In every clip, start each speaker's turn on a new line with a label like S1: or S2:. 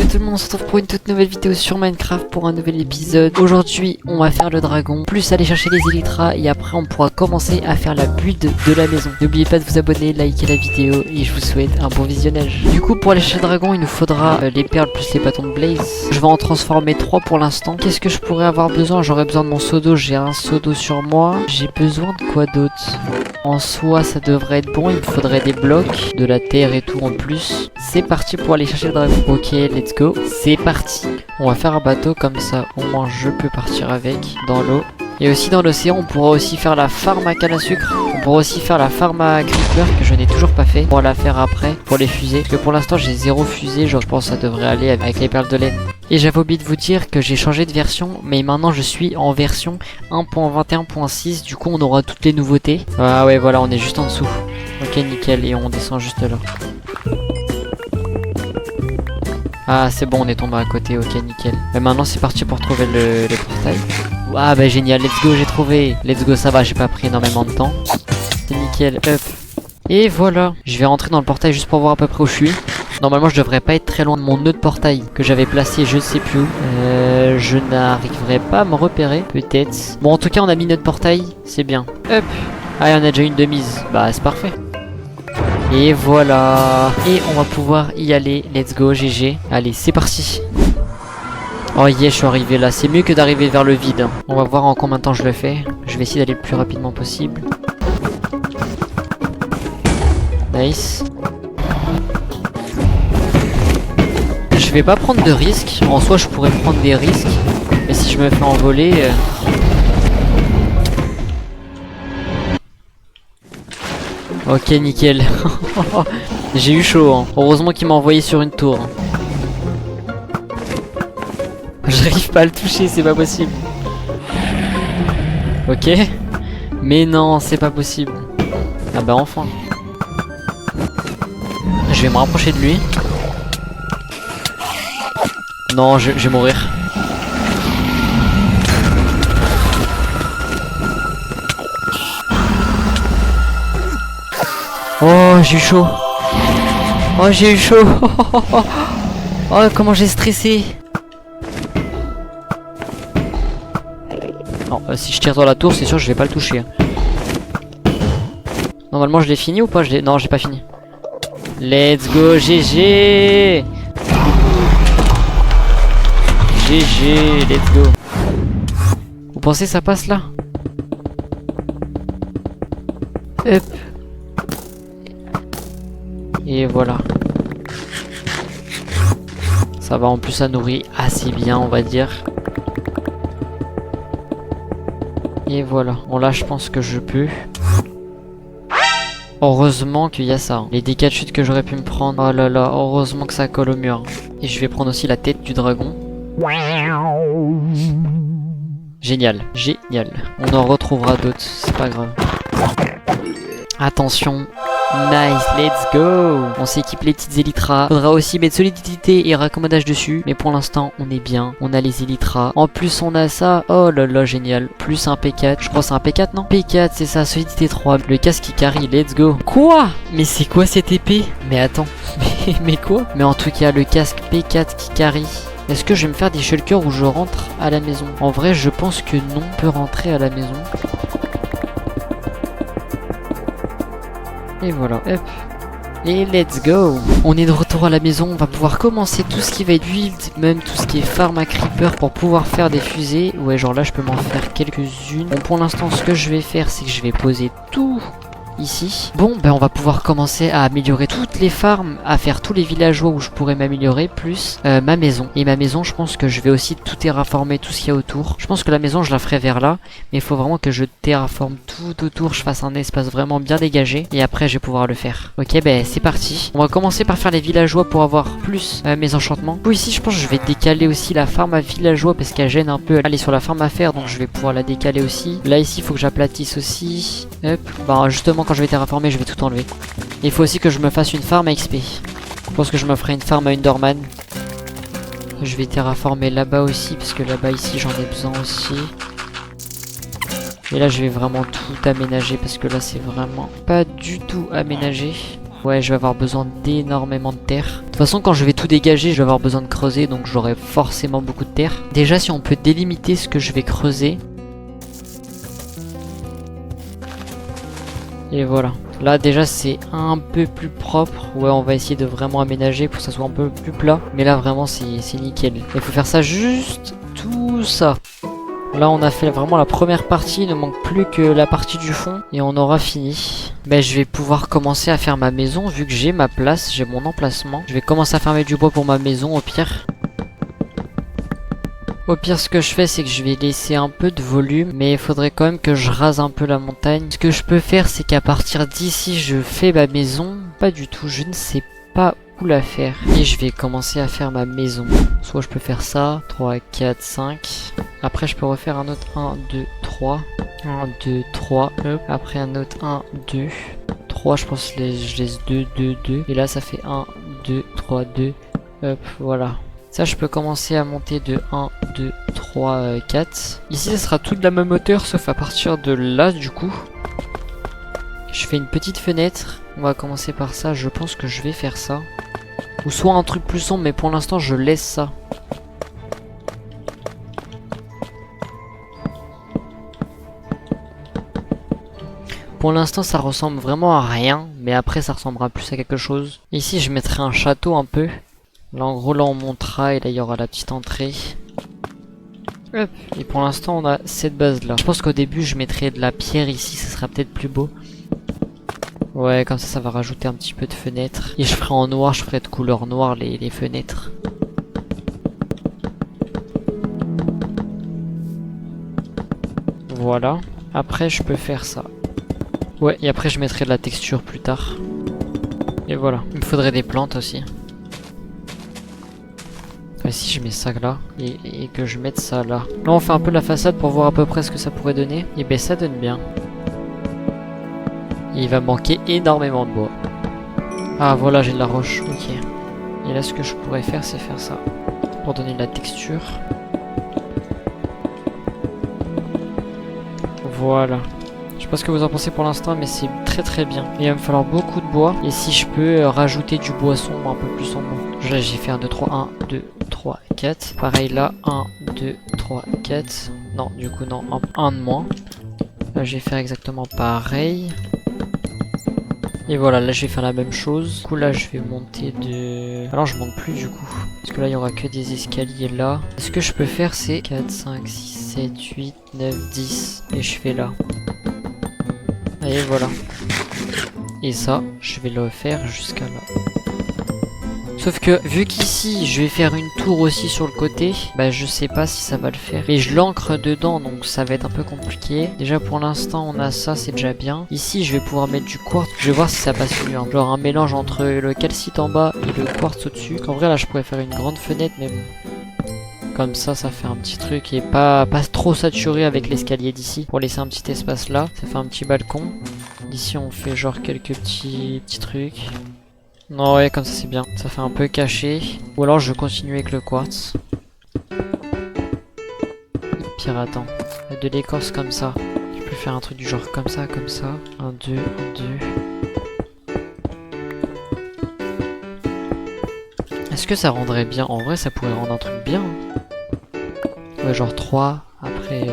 S1: tout le monde, on se retrouve pour une toute nouvelle vidéo sur Minecraft pour un nouvel épisode. Aujourd'hui on va faire le dragon, plus aller chercher les élytras et après on pourra commencer à faire la build de la maison. N'oubliez pas de vous abonner, liker la vidéo et je vous souhaite un bon visionnage. Du coup pour aller chercher le dragon il nous faudra les perles plus les bâtons de blaze. Je vais en transformer 3 pour l'instant. Qu'est-ce que je pourrais avoir besoin? J'aurais besoin de mon seau d'eau, j'ai un seau d'eau sur moi. J'ai besoin de quoi d'autre? En soi ça devrait être bon, il me faudrait des blocs, de la terre et tout en plus. C'est parti pour aller chercher le dragon. Ok, let's go. C'est parti. On va faire un bateau comme ça, au moins je peux partir avec dans l'eau. Et aussi dans l'océan, on pourra aussi faire la farm à canne à sucre. On pourra aussi faire la farm à creeper que je n'ai toujours pas fait. On va la faire après pour les fusées. Parce que pour l'instant j'ai 0 fusée, genre je pense que ça devrait aller avec les perles de laine. Et j'avais oublié de vous dire que j'ai changé de version, mais maintenant je suis en version 1.21.6. Du coup on aura toutes les nouveautés. Ah ouais voilà, on est juste en dessous. Ok nickel, et on descend juste là. Ah c'est bon, on est tombé à côté, ok nickel. Et maintenant c'est parti pour trouver le portail. Ah bah génial, let's go, j'ai trouvé. Let's go, ça va, j'ai pas pris énormément de temps. C'est nickel, hop. Et voilà, je vais rentrer dans le portail juste pour voir à peu près où je suis. Normalement je devrais pas être très loin de mon nœud de portail que j'avais placé je sais plus où. Je n'arriverai pas à me repérer, peut-être. Bon en tout cas on a mis notre portail, c'est bien. Hop. Ah et on a déjà une de mise, bah c'est parfait. Et voilà. Et on va pouvoir y aller. Let's go, GG. Allez, c'est parti. Oh yeah, je suis arrivé là. C'est mieux que d'arriver vers le vide. On va voir en combien de temps je le fais. Je vais essayer d'aller le plus rapidement possible. Nice. Je vais pas prendre de risques. En soi, je pourrais prendre des risques. Mais si je me fais envoler... Ok nickel. J'ai eu chaud hein. Heureusement qu'il m'a envoyé sur une tour. J'arrive pas à le toucher, c'est pas possible. Ok. Mais non, c'est pas possible. Ah bah enfin. Je vais me rapprocher de lui. Non, je vais mourir. Oh, j'ai eu chaud. Oh, j'ai eu chaud. Oh, comment j'ai stressé. Non, si je tire dans la tour, c'est sûr que je vais pas le toucher. Normalement, je l'ai fini ou pas? Non, j'ai pas fini. Let's go, GG. GG, let's go. Vous pensez que ça passe là? Hop. Et voilà. Ça va, en plus ça nourrit assez bien on va dire. Et voilà. Bon là je pense que je peux. Heureusement qu'il y a ça hein. Les dégâts de chute que j'aurais pu me prendre. Oh là là, heureusement que ça colle au mur. Et je vais prendre aussi la tête du dragon. Génial, génial. On en retrouvera d'autres, c'est pas grave. Attention. Nice, let's go. On s'équipe les petites élytras. Faudra aussi mettre solidité et raccommodage dessus. Mais pour l'instant, on est bien. On a les élytras. En plus, on a ça. Oh là là, génial. Plus un P4. Je crois que c'est un P4, non? P4, c'est ça. Solidité 3. Le casque qui carry, let's go. Quoi? Mais c'est quoi cette épée? Mais attends. Mais quoi? Mais en tout cas, le casque P4 qui carry. Est-ce que je vais me faire des shulkers où je rentre à la maison? En vrai, je pense que non. On peut rentrer à la maison. Et voilà, hop. Et let's go. On est de retour à la maison, on va pouvoir commencer tout ce qui va être build, même tout ce qui est farm à creeper pour pouvoir faire des fusées. Ouais, genre là je peux m'en faire quelques-unes. Bon, pour l'instant ce que je vais faire c'est que je vais poser tout ici. Bon, ben on va pouvoir commencer à améliorer toutes les farms, à faire tous les villageois où je pourrais m'améliorer, plus ma maison. Et ma maison, je pense que je vais aussi tout terraformer, tout ce qu'il y a autour. Je pense que la maison, je la ferai vers là, mais il faut vraiment que je terraforme tout autour, je fasse un espace vraiment bien dégagé, et après je vais pouvoir le faire. Ok, ben c'est parti. On va commencer par faire les villageois pour avoir plus mes enchantements. Du coup, ici, je pense que je vais décaler aussi la farm à villageois parce qu'elle gêne un peu. Elle est sur la farm à fer, donc je vais pouvoir la décaler aussi. Là, ici, il faut que j'aplatisse aussi. Hop, bah justement, quand je vais terraformer, je vais tout enlever. Il faut aussi que je me fasse une farm à XP. Je pense que je me ferai une farm à Enderman. Je vais terraformer là-bas aussi, parce que là-bas, ici, j'en ai besoin aussi. Et là, je vais vraiment tout aménager, parce que là, c'est vraiment pas du tout aménagé. Ouais, je vais avoir besoin d'énormément de terre. façon, quand je vais tout dégager, je vais avoir besoin de creuser, donc j'aurai forcément beaucoup de terre. Déjà, si on peut délimiter ce que je vais creuser. Et voilà. Là, déjà, c'est un peu plus propre. Ouais, on va essayer de vraiment aménager pour que ça soit un peu plus plat. Mais là, vraiment, c'est nickel. Il faut faire ça juste tout ça. Là, on a fait vraiment la première partie. Il ne manque plus que la partie du fond. Et on aura fini. Ben, je vais pouvoir commencer à faire ma maison. Vu que j'ai ma place, j'ai mon emplacement. Je vais commencer à fermer du bois pour ma maison, au pire. Au pire, ce que je fais, c'est que je vais laisser un peu de volume, mais il faudrait quand même que je rase un peu la montagne. Ce que je peux faire, c'est qu'à partir d'ici, je fais ma maison. Pas du tout, je ne sais pas où la faire. Et je vais commencer à faire ma maison. Soit je peux faire ça, 3, 4, 5. Après, je peux refaire un autre 1, 2, 3. 1, 2, 3. Hop. Après, un autre 1, 2, 3. Je pense que je laisse 2, 2, 2. Et là, ça fait 1, 2, 3, 2. Hop, voilà. Ça, je peux commencer à monter de 1, 2, 3, 4. Ici, ça sera tout de la même hauteur, sauf à partir de là, du coup. Je fais une petite fenêtre. On va commencer par ça. Je pense que je vais faire ça. Ou soit un truc plus sombre, mais pour l'instant, je laisse ça. Pour l'instant, ça ressemble vraiment à rien. Mais après, ça ressemblera plus à quelque chose. Ici, je mettrai un château un peu. Là en gros là on montera et là il y aura la petite entrée. Hop. Et pour l'instant on a cette base là. Je pense qu'au début je mettrai de la pierre ici, ça sera peut-être plus beau. Ouais, comme ça va rajouter un petit peu de fenêtres. Et je ferai en noir, je ferai de couleur noire les fenêtres. Voilà. Après je peux faire ça. Ouais, et après je mettrai de la texture plus tard. Et voilà. Il me faudrait des plantes aussi. Si je mets ça là et que je mette ça là. Là on fait un peu la façade pour voir à peu près ce que ça pourrait donner. Et ben ça donne bien. Et il va manquer énormément de bois. Ah voilà, j'ai de la roche, ok. Et là ce que je pourrais faire c'est faire ça. Pour donner de la texture. Voilà. Je sais pas ce que vous en pensez pour l'instant, mais c'est très bien. Et il va me falloir beaucoup de bois. Et si je peux rajouter du bois sombre, un peu plus sombre. Là j'ai fait 1, 2, 3, 1, 2, 3, 4. Pareil là, 1, 2, 3, 4. Non, du coup non, un de moins. Là je vais faire exactement pareil. Et voilà, là je vais faire la même chose. Du coup là je vais monter de... Alors je monte plus du coup. Parce que là il y aura que des escaliers là. Ce que je peux faire c'est 4, 5, 6, 7, 8, 9, 10. Et je fais là. Et voilà. Et ça, je vais le faire jusqu'à là. Sauf que, vu qu'ici, je vais faire une tour aussi sur le côté, bah je sais pas si ça va le faire. Et je l'ancre dedans, donc ça va être un peu compliqué. Déjà pour l'instant, on a ça, c'est déjà bien. Ici, je vais pouvoir mettre du quartz. Je vais voir si ça passe mieux. Hein. Genre un mélange entre le calcite en bas et le quartz au-dessus. En vrai, là, je pourrais faire une grande fenêtre, mais bon. Comme ça fait un petit truc et pas trop saturé avec l'escalier d'ici. Pour laisser un petit espace là. Ça fait un petit balcon. Ici, on fait genre quelques petits trucs. Non, ouais, comme ça c'est bien. Ça fait un peu caché. Ou alors je continue avec le quartz. Pire, attends. De l'écorce comme ça. Je peux faire un truc du genre comme ça, comme ça. 1, 2, 1, 2. Est-ce que ça rendrait bien? En vrai, ça pourrait rendre un truc bien. Ouais, genre 3. Après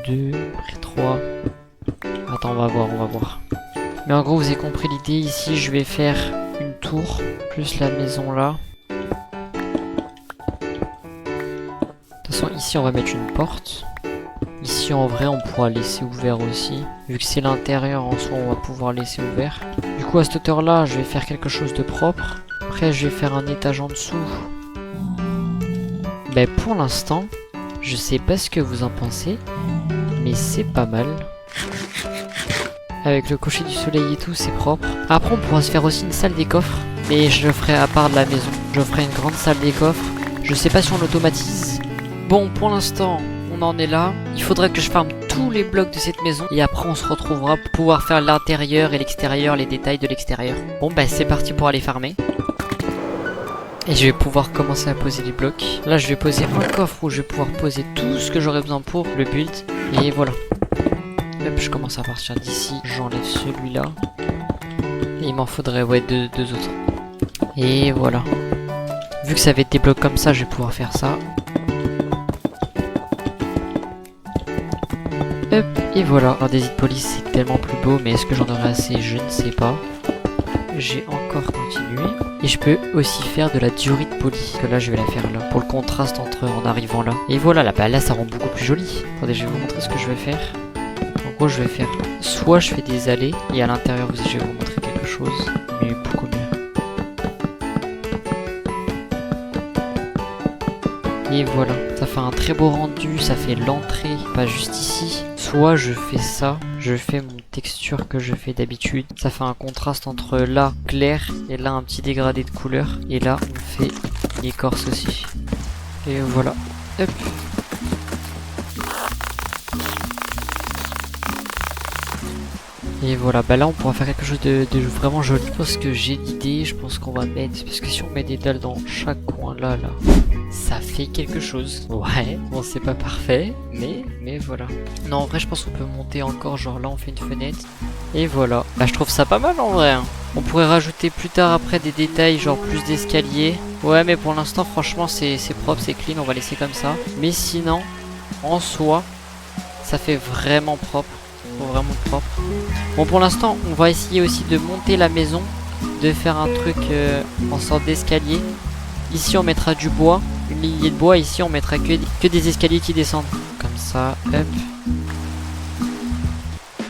S1: 2. Après 3. Attends, on va voir. Mais en gros, vous avez compris l'idée. Ici, je vais faire une tour, plus la maison là. De toute façon, ici, on va mettre une porte. Ici, en vrai, on pourra laisser ouvert aussi. Vu que c'est l'intérieur, en soi, on va pouvoir laisser ouvert. Du coup, à cette hauteur-là, je vais faire quelque chose de propre. Après, je vais faire un étage en dessous. Ben, pour l'instant, je sais pas ce que vous en pensez, mais c'est pas mal. Avec le cocher du soleil et tout, c'est propre. Après, on pourra se faire aussi une salle des coffres. Mais je le ferai à part de la maison. Je ferai une grande salle des coffres. Je sais pas si on l'automatise. Bon, pour l'instant, on en est là. Il faudra que je farme tous les blocs de cette maison. Et après, on se retrouvera pour pouvoir faire l'intérieur et l'extérieur, les détails de l'extérieur. Bon, bah, c'est parti pour aller farmer. Et je vais pouvoir commencer à poser les blocs. Là, je vais poser un coffre où je vais pouvoir poser tout ce que j'aurai besoin pour le build. Et voilà. Hop, je commence à partir d'ici. J'enlève celui-là. Et il m'en faudrait, ouais, deux autres. Et voilà. Vu que ça va être des blocs comme ça, je vais pouvoir faire ça. Hop, et voilà. Alors des hit police c'est tellement plus beau, mais est-ce que j'en aurai assez? Je ne sais pas. J'ai encore continué. Et je peux aussi faire de la durite polie. Parce que là je vais la faire là. Pour le contraste entre en arrivant là. Et voilà, là ça rend beaucoup plus joli. Attendez, je vais vous montrer ce que je vais faire. En gros je vais faire. Soit je fais des allées. Et à l'intérieur je vais vous montrer quelque chose. Mais beaucoup mieux. Et voilà, ça fait un très beau rendu, ça fait l'entrée, pas juste ici. Soit je fais ça, je fais mon texture que je fais d'habitude. Ça fait un contraste entre là clair et là un petit dégradé de couleur. Et là on fait l'écorce aussi. Et voilà, hop. Et voilà, bah là on pourra faire quelque chose de vraiment joli. Parce que j'ai l'idée, je pense qu'on va mettre... Parce que si on met des dalles dans chaque coin là, ça fait quelque chose. Ouais, bon c'est pas parfait, mais voilà. Non, en vrai je pense qu'on peut monter encore, genre là on fait une fenêtre. Et voilà, bah je trouve ça pas mal en vrai. Hein. On pourrait rajouter plus tard après des détails, genre plus d'escaliers. Ouais, mais pour l'instant franchement c'est propre, c'est clean, on va laisser comme ça. Mais sinon, en soi, ça fait vraiment propre. Vraiment propre. Bon, pour l'instant on va essayer aussi de monter la maison, de faire un truc en sorte d'escalier. Ici on mettra du bois, une lignée de bois. Ici on mettra que des escaliers qui descendent. Comme ça, hop.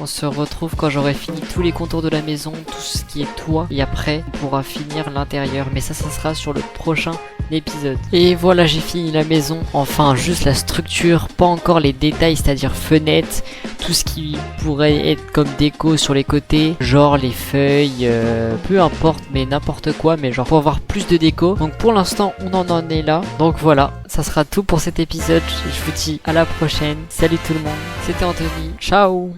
S1: On se retrouve quand j'aurai fini tous les contours de la maison, tout ce qui est toit. Et après on pourra finir l'intérieur. Mais ça sera sur le prochain épisode. Et voilà, j'ai fini la maison. Enfin juste la structure, pas encore les détails, c'est-à-dire fenêtres, tout ce qui pourrait être comme déco sur les côtés, genre les feuilles, peu importe, mais n'importe quoi, mais genre pour avoir plus de déco. Donc pour l'instant on en est là. Donc voilà, ça sera tout pour cet épisode. Je vous dis à la prochaine. Salut tout le monde, c'était Anthony, ciao.